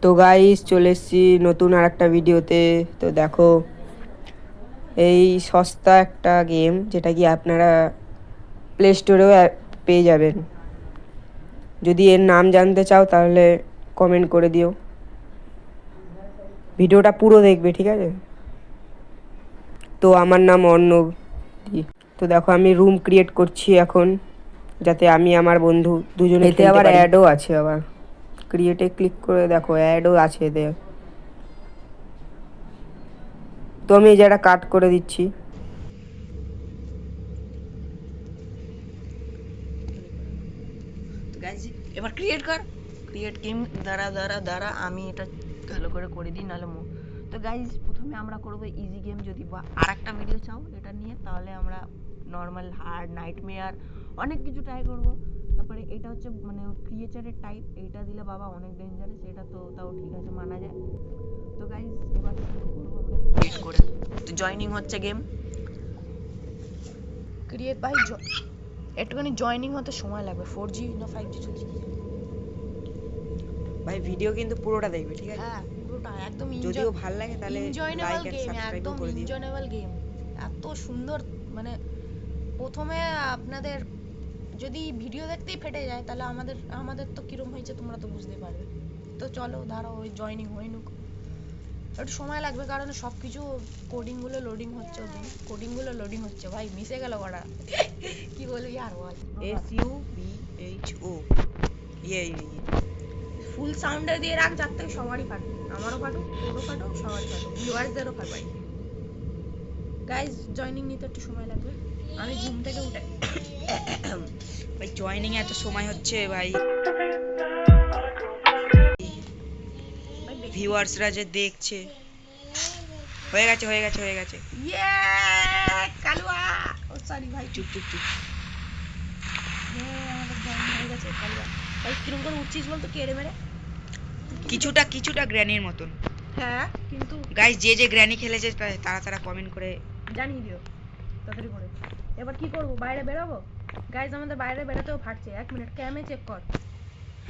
তো গাইস চলে এসেছি নতুন আর একটা ভিডিওতে। তো দেখো, এই সস্তা একটা গেম যেটা কি আপনারা প্লে স্টোরেও পেয়ে যাবেন। যদি এর নাম জানতে চাও তাহলে কমেন্ট করে দিও, ভিডিওটা পুরো দেখবে, ঠিক আছে? তো আমার নাম অর্ণব। তো দেখো আমি রুম ক্রিয়েট করছি এখন, যাতে আমি আমার বন্ধু দুজনে এতে আবার অ্যাডও আছে। আবার ক্রিয়েটে ক্লিক করে দেখো অ্যাডও আছে এতে। তো আমি এই জায়গাটা কাট করে দিচ্ছি। গাইজ এবার ক্রিয়েট কর, ক্রিয়েট গেম দ্বারা দ্বারা দ্বারা আমি এটা ভালো করে করে দিই নাহলে তো গাইজ প্রথমে আমরা করব ইজি গেম। যদি বা আর একটা ভিডিও চাও এটা নিয়ে তাহলে আমরা নর্মাল হার্ড নাইটমেয়ার অনেক কিছু ট্রাই করব। তারপরে এটা হচ্ছে মানে ক্রিয়েচারের টাইপ, এইটা দিলে বাবা অনেক ডেঞ্জারাস, এটা তো তাও ঠিক আছে মানা যায়। তো গাইজ এবার শুরু করবো আমরা ক্রিয়েট করে। তো জয়নিং হচ্ছে গেম ক্রিয়েট ভাই, একটুখানি জয়নিং হতে সময় লাগবে। 4G না 5G চলছে কি জানি ভাই ভিডিও কিন্তু পুরোটা দেখবে, ঠিক আছে? হ্যাঁ পুরোটা একদম যদিও ভালো লাগে তাহলে এনজয়েবল লাইক এন্ড গেম, সাবস্ক্রাইবও একদম করে দিও। এনজয়েবল গেম, এত সুন্দর। মানে প্রথমে আপনাদের যদি ভিডিও দেখতেই ফেটে যায় তাহলে আমাদের আমাদের তো কিরম হয়েছে তোমরা তো বুঝতে পারবে। তো চলো দাঁড়াও, ওই জয়নিং হয়ে নুক, একটু সময় লাগবে কারণ সবকিছু কোডিং গুলো লোডিং হচ্ছে। ওদের কোডিং গুলো লোডিং হচ্ছে ভাই, মিশে গেল কটা কি বলবি আর বল। SUBHO ইয়ে ফুল সাউন্ডে দিয়ে রাখ যাতে সবারই ফাটে, আমারও ফাটুক, তোরও ফাটুক, সবারই ফাটুক, ভিউয়ার্সদেরও ফাটবে। গাইস জয়নিং নিতে একটু সময় লাগবে, আমি ঘুম থেকে উঠে ভাই জয়নিং এত সময় হচ্ছে ভাই, ভিউয়ার্সরা যে দেখছে। হয়ে গেছে হয়ে গেছে হয়ে গেছে। ইয়ে কালুয়া, ও সরি ভাই, চুপ চুপ চুপ। আমাদের জয়নিং হয়ে গেছে কালুয়া। ভাই কিরম করে উঠছিস বলতো কেড়ে মেরে? কিছুটা কিছুটা গ্র্যানির মতন। হ্যাঁ কিন্তু গাইস যে যে গ্র্যানি খেলেছে তারা তারা কমেন্ট করে জানিয়ে দিও তাড়াতাড়ি করে। এবার কি করব, বাইরে বেরোবো? গাইস আমাদের বাইরে বেরোতেও ফাটছে। এক মিনিট ক্যামে চেক কর,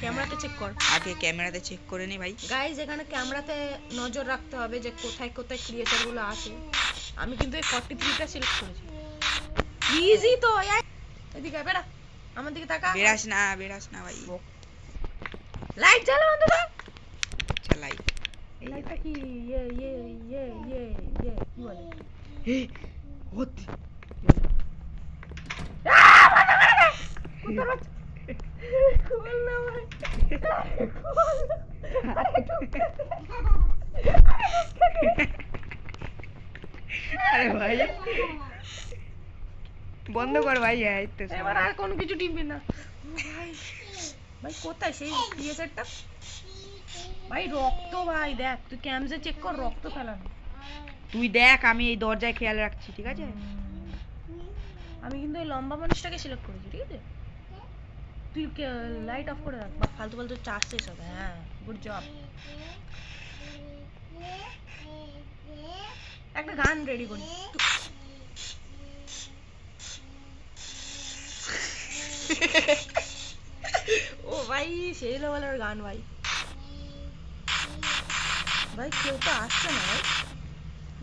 ক্যামেরাতে চেক কর, আগে ক্যামেরাতে চেক করে নি ভাই। গাইস এখানে ক্যামেরাতে নজর রাখতে হবে যে কোথায় কোথায় ক্রিয়েচার গুলো আছে। আমি কিন্তু এই 43টা সিলেক্ট করেছি। ইজি তো এদিকে বেরা, আমার দিকে তাকা। বেরাস না ভাই। লাইট জ্বালা অন্তত। চালাই লাইটটা কি ইয়ে ইয়ে ইয়ে ইয়ে ইয়ে কি বলে? হোত খোল না ভাই, আরে ভাই বন্ধ কর ভাই। এবার আর কোনো কিছু টিপবি না ভাই। ভাই কোথায় সেই ক্রিয়েচারটা? ভাই রক্ত, ভাই দেখ তুই ক্যামজে চেক কর, রক্ত ফেলানো। তুই দেখ, আমি এই দরজায় খেয়াল রাখছি, ঠিক আছে? আমি কিন্তু এই লম্বা মানুষটাকে সিলেক্ট করেছি, ঠিক আছে? তুই লাইট অফ করে রাখ বা ফালতু ফালতু চার্জ শেষ হবে। হ্যাঁ গুড জব। একটা গান রেডি করি। ও ভাই সেই লেভেলের গান ভাই। ভাই কেউ তো আসছে না ভাই,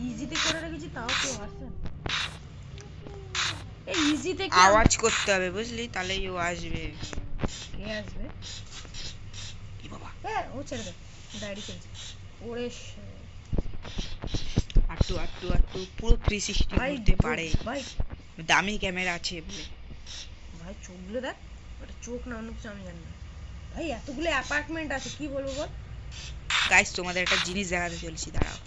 ইজিতে করে রেখেছি তাও কেউ আসছে না। এই ইজিতে কি আওয়াজ করতে হবে বুঝলি, তাহলেই ও আসবে। কে আসবে? কি বাবা, হ্যাঁ ও ছেড়ে দে, ডায়েরি খেলছে। ওরে আটটু আটটু আটটু পুরো 360 ভাই ঘুরতে পারে। ভাই দামি ক্যামেরা আছে বলে। ভাই চোখগুলো দেখ, ওটা চোখ না অন্য কিছু আমি জানি না। ভাই এতগুলো অ্যাপার্টমেন্ট আছে কি বলবো বল। গাইস তোমাদের একটা জিনিস দেখাতে চলছি, দাঁড়াও।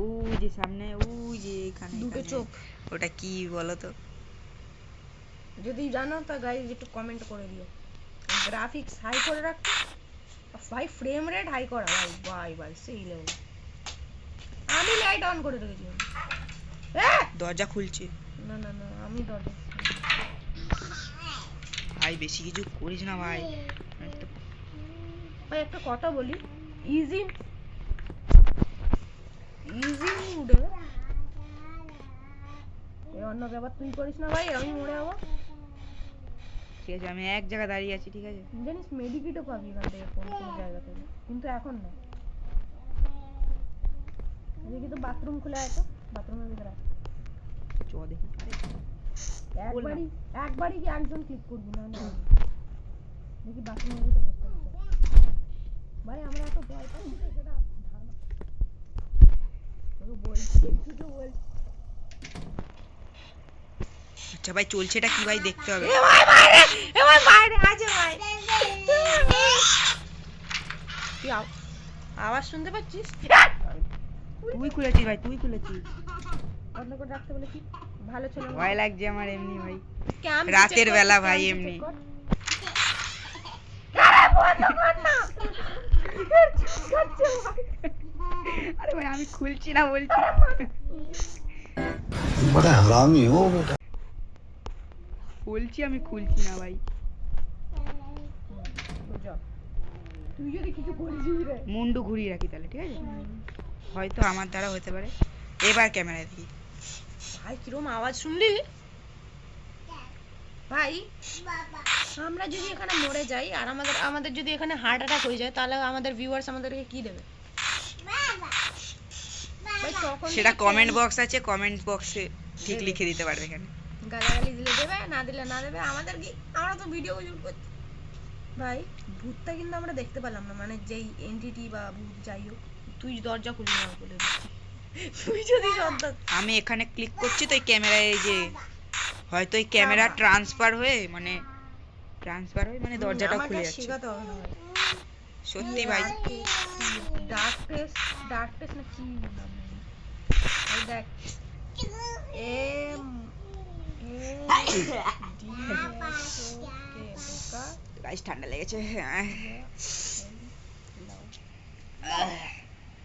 ওই যে সামনে, ওই যে এখানে দুটো চোখ, ওটা কি বলো তো? যদি জানো তা গাইস একটু কমেন্ট করে দিও। গ্রাফিক্স হাই করে রাখতে ভাই, ফ্রেম রেট হাই করা ভাই, ভাই ভাই সেই লেভেল। আমি লাইট অন করে রেখেছি। দরজা খুলছে। না না না আমি দরজা, ভাই বেশি কিছু করিস না ভাই। ভাই একটা কথা বলি, ইজি ইজি মুডে অন্য ব্যাপার তুই করিস না ভাই, আমি মরে যাবো। ঠিক আছে আমি এক জায়গায় দাঁড়িয়ে আছি, ঠিক আছে? জানিস মেডিকিটও পাবি এখান থেকে, কোন কোন জায়গা থেকে। কিন্তু এখন না। দেখি তো বাথরুম খুলে আছে, বাথরুমের ভিতরে আছে। চ দেখি। একবারই কি একজন ক্লিক করবি না? দেখি বাথরুমের ভিতরে বসতে হবে। ভাই আমরা এত ভয় পাই সেটা ধারণা তোকে বলছি। আচ্ছা ভাই চলছে এটা কি ভাই দেখতে হবে। এ ভাই বাইরে আছে ভাই। তুই আওয়াজ শুনতে পাচ্ছিস? তুই খুলেছিস ভাই, তুই খুলেছিস। বন্ধ করে রাখতে বলে কি? ভালো ছিল। ভয় লাগছে আমার এমনি ভাই, ক্যাম রাতের বেলা ভাই এমনি। আরে ভাই আমি খুলছি না বলছি। बड़ा हरामी हो बेटा। বলছি আমি খুলছি না ভাই। তুই যদি কিছু করিস রে, মুন্ডু ঘুরিয়ে রাখি তাহলে, ঠিক আছে? হয়তো আমার দ্বারা হতে পারে। এবার ক্যামেরা দেখি। ভাই কিরম আওয়াজ শুনলি ভাই? আমরা যদি এখানে মরে যাই আর আমাদের যদি এখানে হার্ট অ্যাটাক হয়ে যায়, তাহলে আমাদের ভিউয়ার্স আমাদেরকে কি দেবে ভাই? তখন সেটা কমেন্ট বক্স আছে, কমেন্ট বক্সে ঠিক লিখে দিতে পারবে এখানে। গালাগালি দিলে দেবে, না দিলে না দেবে। আমাদের কি, আমরা তো ভিডিও শুট করছি ভাই। ভূতটা কিন্তু আমরা দেখতে পেলাম না, মানে যেই এন্টিটি বা ভূত যাই হোক। তুই দরজা খুলবি না বলে দিচ্ছি। তুই যদি দরজা, আমি এখানে ক্লিক করছি তো এই ক্যামেরায়, এই যে হয়তো এই ক্যামেরা ট্রান্সফার হয়ে মানে দরজাটা খুলে যাচ্ছে। শেখাতে হবে না ভাই। সত্যি ভাই। ডার্ক টেস্ট না কি নাম? এই দেখ, এম এ ডি কে বোকা। গাইস ঠান্ডা লেগেছে।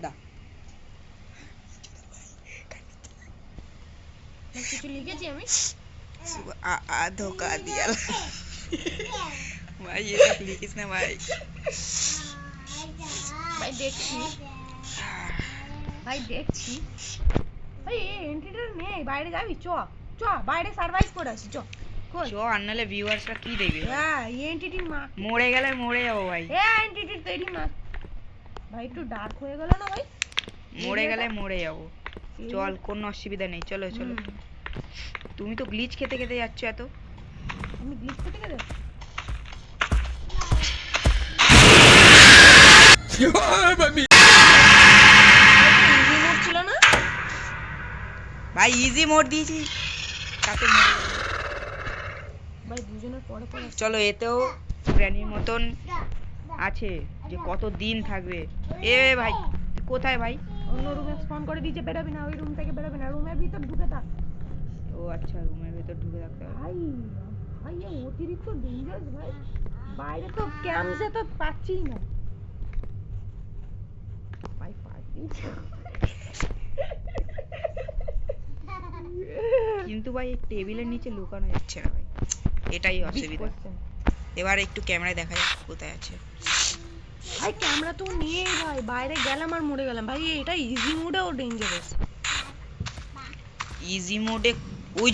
দা কিছু লিখেছি আমি? ধোকা দিয়া ভাই, এটা লিখিস না ভাই। ভাই দেখছি ভাই এই এন্ট্রিটা নেই, বাইরে যাবি? চ বাইরে সারভাইভ করে আসি। চ আর নাহলে ভিউয়ার্সরা কি দেখবে? হ্যাঁ, এই এন্টিটির মা মরে গেলে মরে যাবো ভাই। এন্টিটির তৈরি মা ভাই। একটু ডার্ক হয়ে গেল না ভাই? মরে গেলে মরে যাবো। চল, কোনো অসুবিধা নেই, চলো চলো। তুমি তো গ্লিচ খেতে খেতে যাচ্ছ এত। আমি গ্লিচ খেতে গেলে ছিল না ভাই, ইজি মোড দিয়েছি তাতে ভাই। দুজনের পরে পরে চলো, এতেও প্রাণীর মতন আছে যে কত দিন থাকবে। এ ভাই কোথায় ভাই? অন্য রুমে স্পন করে দিয়েছে, বেরোবি না, ওই রুম থেকে বেরোবি না, রুমের ভিতর ঢুকে থাক। ও আচ্ছা, রুমের ভেতর ঢুকে থাকতে হবে। ভাই ভাই এ অতিরিক্ত ডেঞ্জারাস ভাই। বাইরে তো ক্যাম্পসে তো পাচ্ছি না ভাই। পাচ্ছি কিন্তু ভাই এই টেবিলের নিচে লুকানো যাচ্ছে না ভাই, এটাই অসুবিধা। এবার একটু ক্যামেরায় দেখা যাক কোথায় আছে। ভাই ক্যামেরা তো নিয়ে ভাই বাইরে গেলাম আর মরে গেলাম ভাই। এটা ইজি মোডেও ডেঞ্জারাস। ইজি মোডে ওই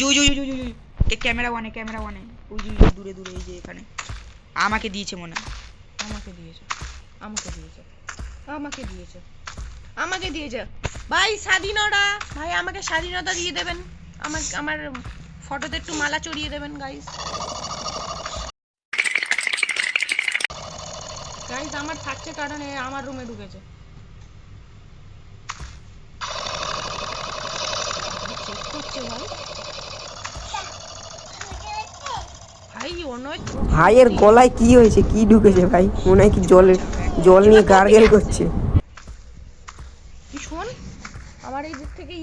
যে ক্যামেরা ওয়ানে ওই যে দূরে দূরে, এই যে এখানে আমাকে দিয়েছে মনে হয়। আমাকে দিয়েছে ভাই স্বাধীনতা। ভাই আমাকে স্বাধীনতা দিয়ে দেবেন, আমার ফটোতে একটু মালা চড়িয়ে দেবেন গাইস। আমার থাকছে কারণে আমার রুমে ঢুকেছে। চেক করছে ভাই অন্য ভাইয়ের গলায় কি হয়েছে, কি ঢুকেছে ভাই? মনে হয় কি জল নিয়ে গার্গেল করছে। কি শোন, আমার এই দিক থেকে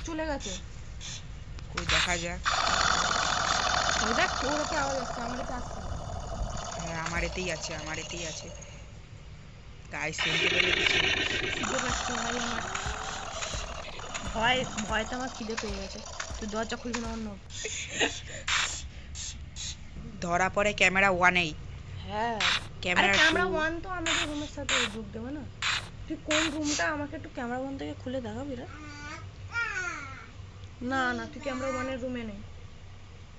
চলে গেছে। কই দেখা যাক। ওই দেখ তোর এতে আওয়াজ আসছে, আমার এতে আসছে। হ্যাঁ, আমার এতেই আছে। গাইস শুনতে পেলে কিছু? খিদে পাচ্ছে ভাই আমার। ভয়তে আমার খিদে পেয়ে গেছে। তুই দরজা খুলবি না অন্য? ধরা পড়ে ক্যামেরা ওয়ানেই। হ্যাঁ, ক্যামেরা ওয়ান তো আমাদের রুমের সাথে যোগ দেবে না। তুই কোন রুমটা আমাকে একটু ক্যামেরা ওয়ান থেকে খুলে দেখাবি রে? না তুই ক্যামেরা ওয়ানের রুমে নেই,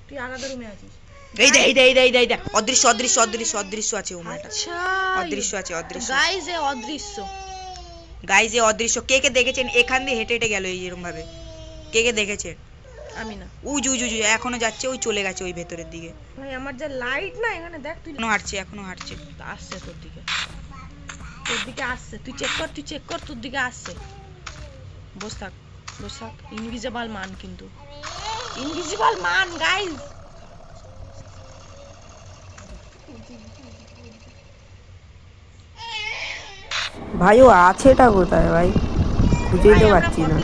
তুই আলাদা রুমে আছিস। এই অদৃশ্য অদৃশ্য অদৃশ্য অদৃশ্য আছে ওমরাটা আচ্ছা অদৃশ্য আছে অদৃশ্য গাইস এ অদৃশ্য গাইজ এ অদৃশ্য কে কে দেখেছেন এখান দিয়ে হেঁটে হেঁটে গেল এই এরকম ভাবে কে কে দেখেছেন আমি না উই জু জু জু এখনো যাচ্ছে ওই চলে গেছে ওই ভেতরের দিকে ভাই আমার যে লাইট না এখানে দেখ তুই এখনো হাঁটছে আসছে তোর দিকে আসছে তুই চেক কর তোর দিকে আসছে বস থাক ইনভিজিবল মান কিন্তু ইনভিজিবল মান গাইস ভাই ও আছেটা কোথায় ভাই, খুঁজেই তো পাচ্ছি না।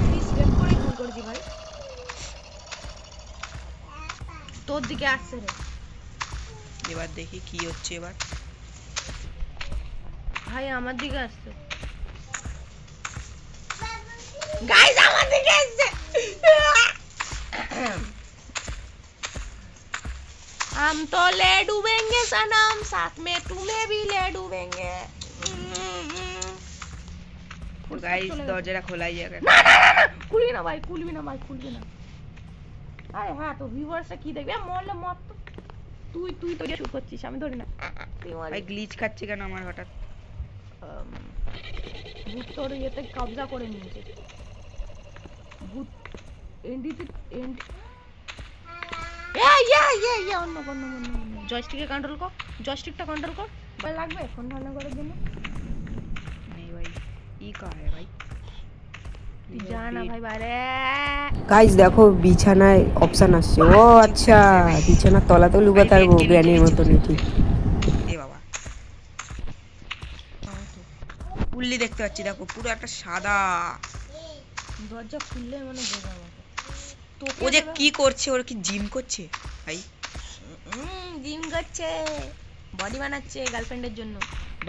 ভাই তোর দিকে আসছে রে এবার দেখি কি হচ্ছে এবার ভাই আমার দিকে আসছে গাইস আমার দিকে আসছে हम तो ले डूबेंगे सनम साथ में तुम्हें भी ले डूबेंगे গাইজ দরজাটা খোলাই যাবে খুলবি না ভাই খুলবি না আরে হ্যাঁ তো ভিউয়ার্সরা কি দেখবে মরলে মত তুই তো শুট করছিস আমি ধরি না তুই মার ভাই গ্লিচ খাচ্ছে কেন আমার হঠাৎ ভূত তোর ইয়েতে কবজা করে নিয়েছে ভূত এনডিটি এন্ড অন্য জয়স্টিকে কন্ট্রোল কর জয়স্টিকটা কন্ট্রোল কর ভাই লাগবে ফোন ভালো করার জন্য নেই ভাই ই কা है ভাই তুই যা না ভাই বাইরে গাইজ দেখো বিছানায় অপশন আসছে, ও আচ্ছা বিছানার তলাতেও লুকাতে পারবো গ্র্যানির মতনই ঠিক। এ বাবা পুল্লি দেখতে পাচ্ছি দেখো পুরো একটা সাদা দরজা খুললে মানে বোঝা আমাকে ও যে কি করছে ওর কি জিম করছে ভাই জিম করছে বডি বানাচ্ছে গার্লফ্রেন্ডের জন্য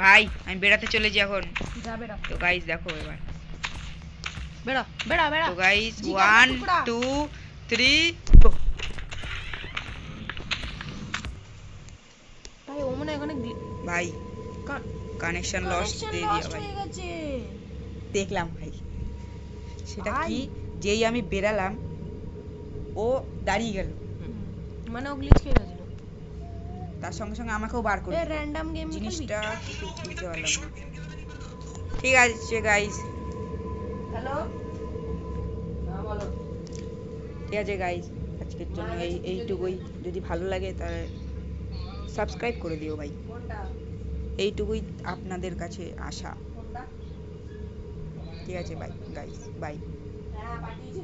ভাই আমি বেড়াতে চলেছি এখন যা বেড়া তো গাইজ দেখো এবার বেড়া বেড়া বেড়া তো গাইজ জিজ্ঞাসা 1 টুকরা। 2 3 ভাই ও মনে হয় এখানে ভাই কানেকশন লস দিয়ে দিয়া ভাই হয়ে গেছে দেখলাম ভাই সেটা ভাই। কি যেই আমি বেরালাম ও দাঁড়িয়ে গেল মানে ও গ্লিচ খেয়ে গেছিল তার সঙ্গে সঙ্গে আমাকেও বার করে এ দিল। র্যান্ডম গেম জিনিসটা কিছু বুঝতে পারলাম না ঠিক আছে গাইস হ্যালো হ্যাঁ বলো ঠিক আছে গাইস আজকের জন্য এইটুকুই যদি ভালো লাগে তাহলে সাবস্ক্রাইব করে দিও ভাই কোনটা এইটুকুই আপনাদের কাছে আশা কোনটা ঠিক আছে বাই গাইস বাই হ্যাঁ পাঠিয়েছি